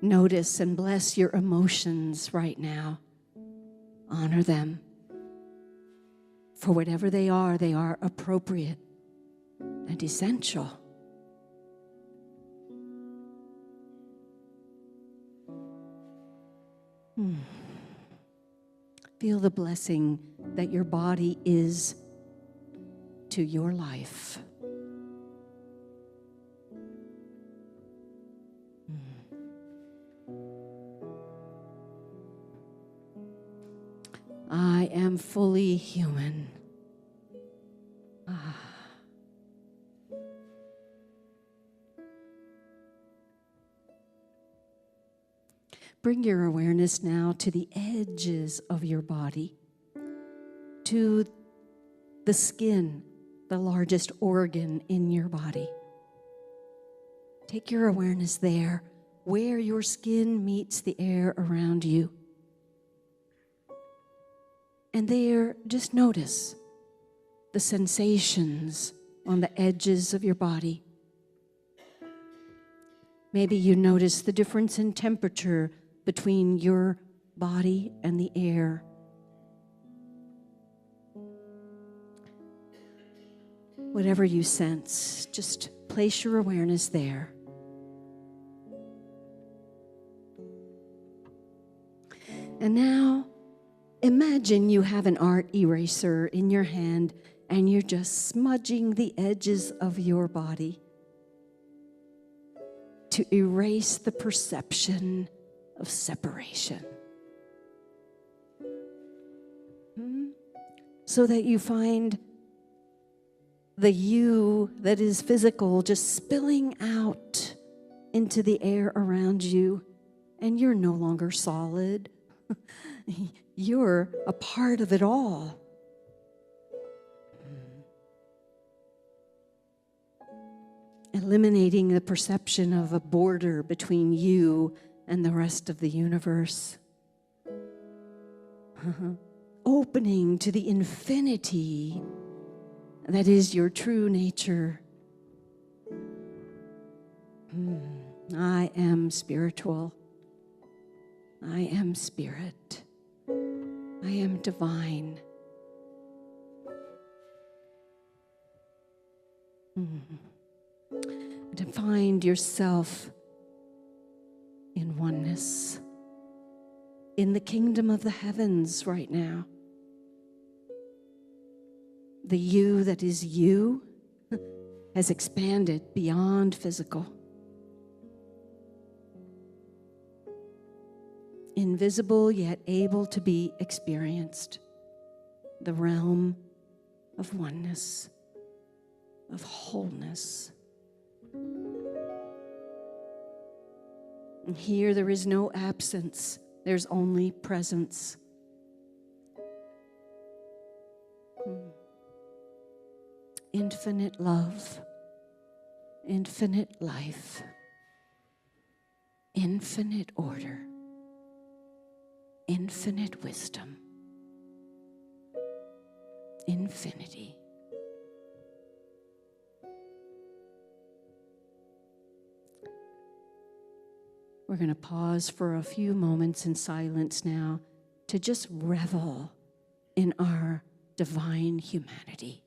Notice and bless your emotions right now. Honor them. For whatever they are appropriate and essential. Feel the blessing that your body is to your life. I am fully human. Bring your awareness now to the edges of your body, to the skin, the largest organ in your body. Take your awareness there, where your skin meets the air around you. And there, just notice the sensations on the edges of your body. Maybe you notice the difference in temperature between your body and the air. Whatever you sense, just place your awareness there. And now, imagine you have an art eraser in your hand and you're just smudging the edges of your body to erase the perception of separation. So that you find the you that is physical just spilling out into the air around you, and you're no longer solid. You're a part of it all. Eliminating the perception of a border between you and the rest of the universe. Opening to the infinity that is your true nature. I am spiritual. I am spirit. I am divine. To find yourself in oneness, in the kingdom of the heavens right now. The you that is you has expanded beyond physical. Invisible yet able to be experienced. The realm of oneness, of wholeness. And here there is no absence, there's only presence. Infinite love, infinite life, infinite order, infinite wisdom, infinity. We're going to pause for a few moments in silence now to just revel in our divine humanity.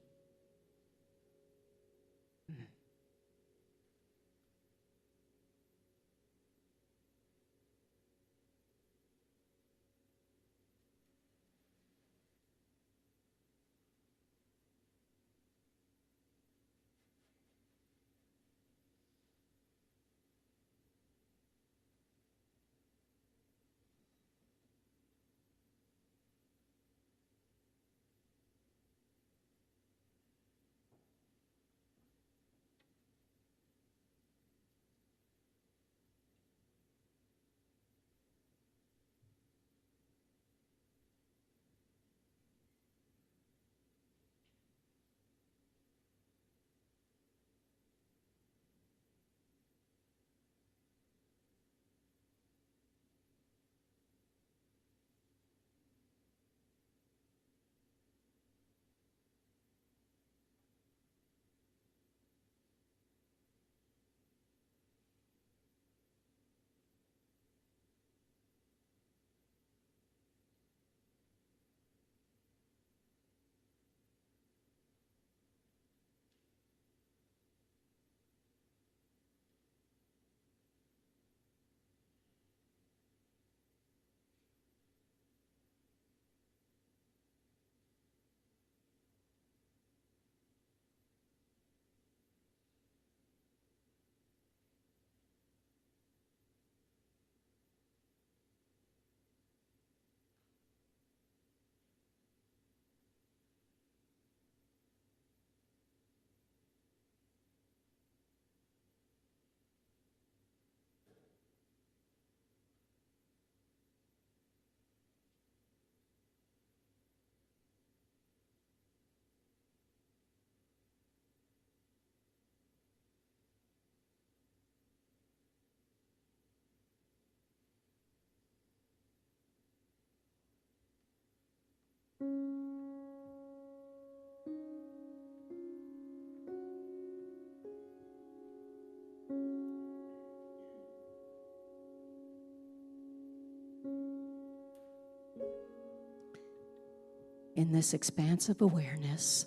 In this expansive awareness,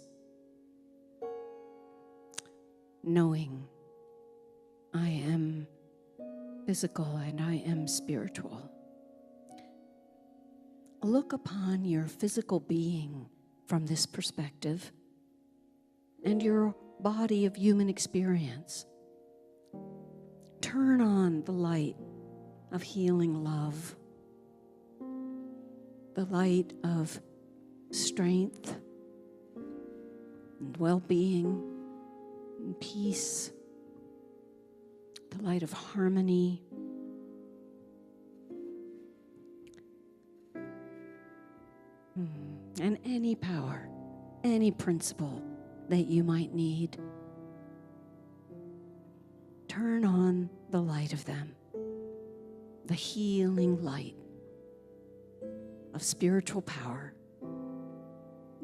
knowing I am physical and I am spiritual. Look upon your physical being from this perspective and your body of human experience. Turn on the light of healing love, the light of strength and well-being and peace, the light of harmony. And any power, any principle that you might need. Turn on the light of them, the healing light of spiritual power.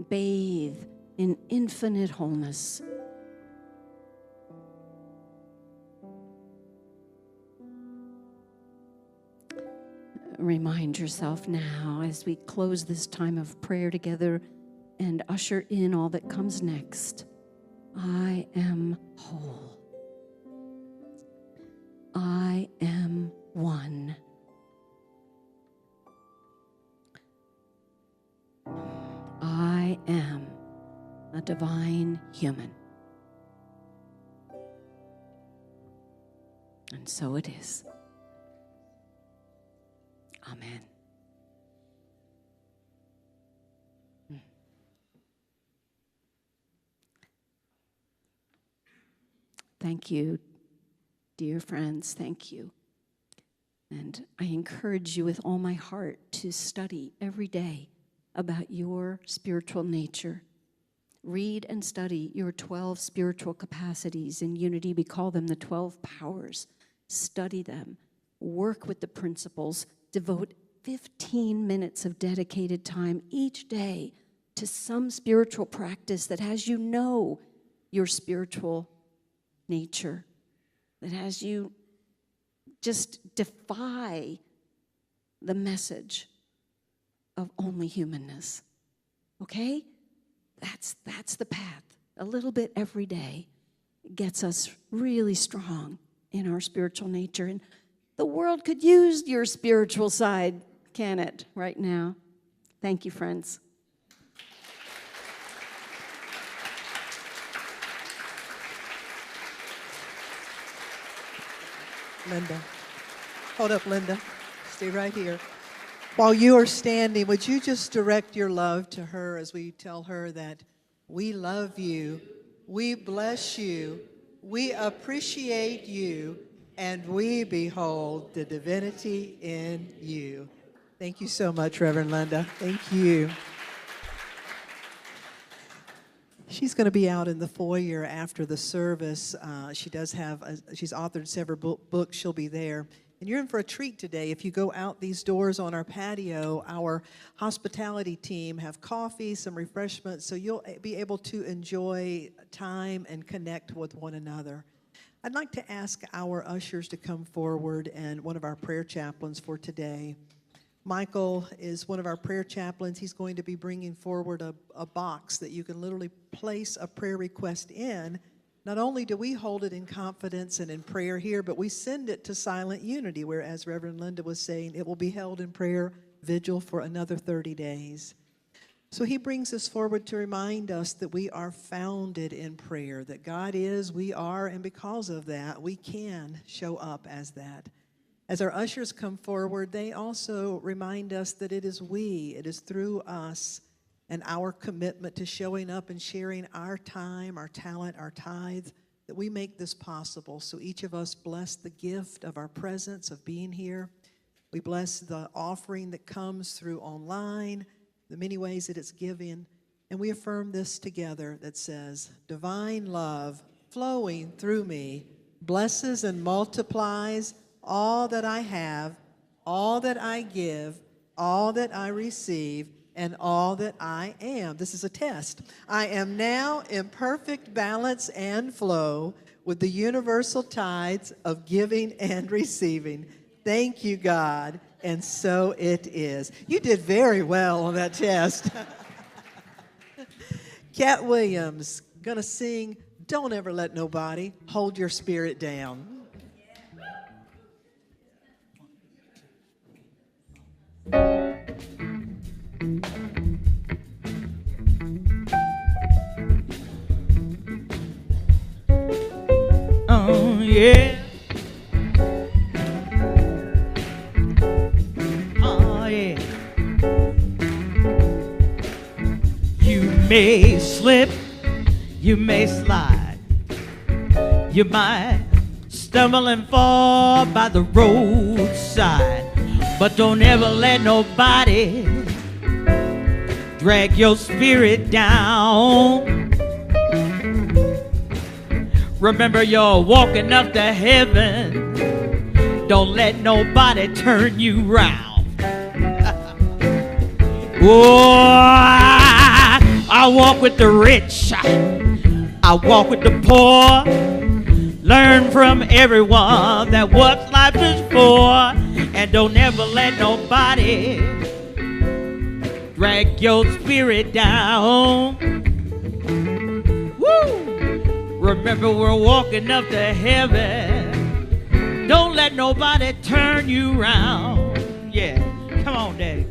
Bathe in infinite wholeness. Remind yourself now as we close this time of prayer together and usher in all that comes next. I am whole. I am one. I am a divine human. And so it is. Amen. Thank you, dear friends. Thank you. And I encourage you with all my heart to study every day about your spiritual nature. Read and study your 12 spiritual capacities. In Unity, we call them the 12 powers. Study them. Work with the principles. Devote 15 minutes of dedicated time each day to some spiritual practice that has you know your spiritual nature, that has you just defy the message of only humanness. Okay? That's the path. A little bit every day gets us really strong in our spiritual nature. And the world could use your spiritual side, can it, right now? Thank you, friends. Linda. Hold up, Linda. Stay right here. While you are standing, would you just direct your love to her as we tell her that we love you, we bless you, we appreciate you, and we behold the divinity in you. Thank you so much, Reverend Linda. Thank you. She's going to be out in the foyer after the service. She's authored several books. She'll be there. And you're in for a treat today. If you go out these doors on our patio, our hospitality team have coffee, some refreshments, so you'll be able to enjoy time and connect with one another. I'd like to ask our ushers to come forward and one of our prayer chaplains for today. Michael is one of our prayer chaplains. He's going to be bringing forward a box that you can literally place a prayer request in. Not only do we hold it in confidence and in prayer here, but we send it to Silent Unity, where, as Reverend Linda was saying, it will be held in prayer vigil for another 30 days. So he brings us forward to remind us that we are founded in prayer, that God is, we are, and because of that, we can show up as that. As our ushers come forward, they also remind us that it is through us and our commitment to showing up and sharing our time, our talent, our tithe, that we make this possible. So each of us bless the gift of our presence, of being here. We bless the offering that comes through online, the many ways that it's given. And we affirm this together that says, divine love flowing through me blesses and multiplies all that I have, all that I give, all that I receive, and all that I am. This is a test. I am now in perfect balance and flow with the universal tides of giving and receiving. Thank you, God, and so it is. You did very well on that test. Cat Williams, gonna sing Don't Ever Let Nobody Hold Your Spirit Down. Oh, yeah. Oh, yeah. You may slip, you may slide, you might stumble and fall by the roadside, but don't ever let nobody drag your spirit down. Remember, you're walking up to heaven. Don't let nobody turn you round. Oh, I walk with the rich, I walk with the poor. Learn from everyone that what life is for, and don't ever let nobody drag your spirit down. Woo! Remember, we're walking up to heaven. Don't let nobody turn you round. Yeah, come on, Daddy.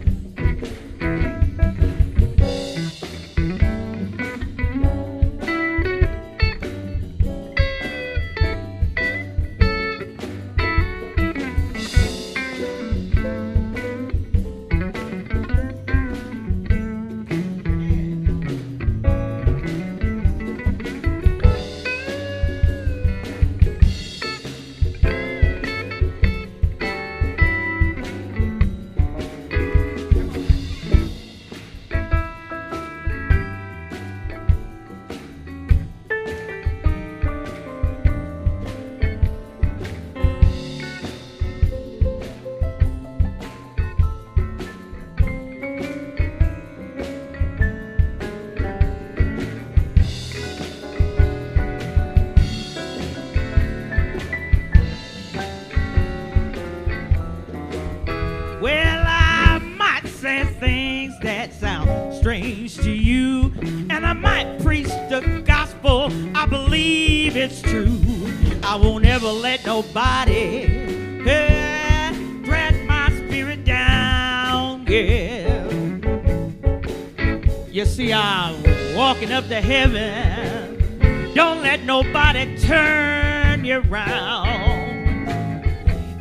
Strange to you, and I might preach the gospel. I believe it's true. I won't ever let nobody drag my spirit down. Yeah. You see, I'm walking up to heaven. Don't let nobody turn you around.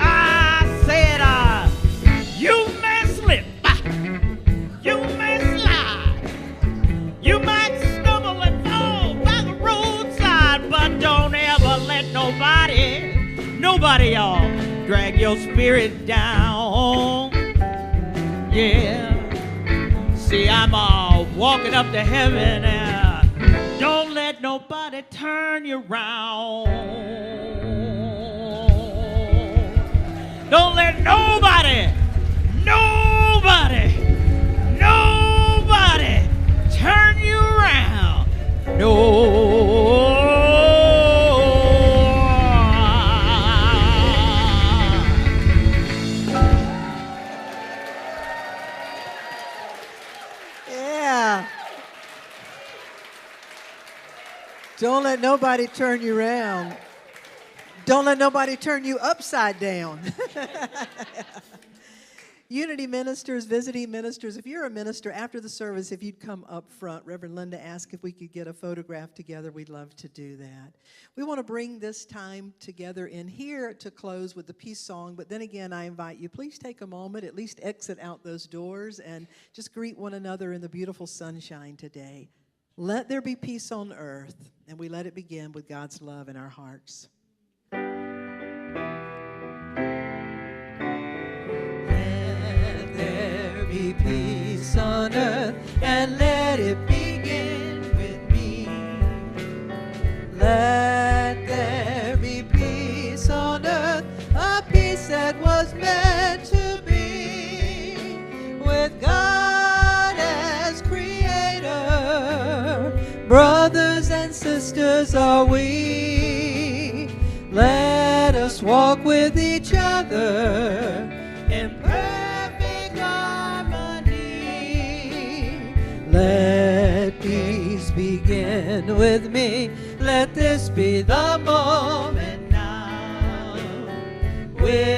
I said, you may slip, you may slide, you might stumble and fall by the roadside, but don't ever let nobody, y'all, drag your spirit down. Yeah. See, I'm walking up to heaven, and don't let nobody turn you around. Don't let nobody turn you around. No. Yeah. Don't let nobody turn you around. Don't let nobody turn you upside down. Unity ministers, visiting ministers, if you're a minister after the service, if you'd come up front, Reverend Linda asked if we could get a photograph together. We'd love to do that. We want to bring this time together in here to close with the peace song, but then again, I invite you, please take a moment, at least exit out those doors and just greet one another in the beautiful sunshine today. Let there be peace on earth, and we let it begin with God's love in our hearts. Be peace on earth, and let it begin with me. Let there be peace on earth, a peace that was meant to be with God and brothers and sisters are we. Let us walk with each other in perfect harmony. Let peace begin with me. Let this be the moment now. With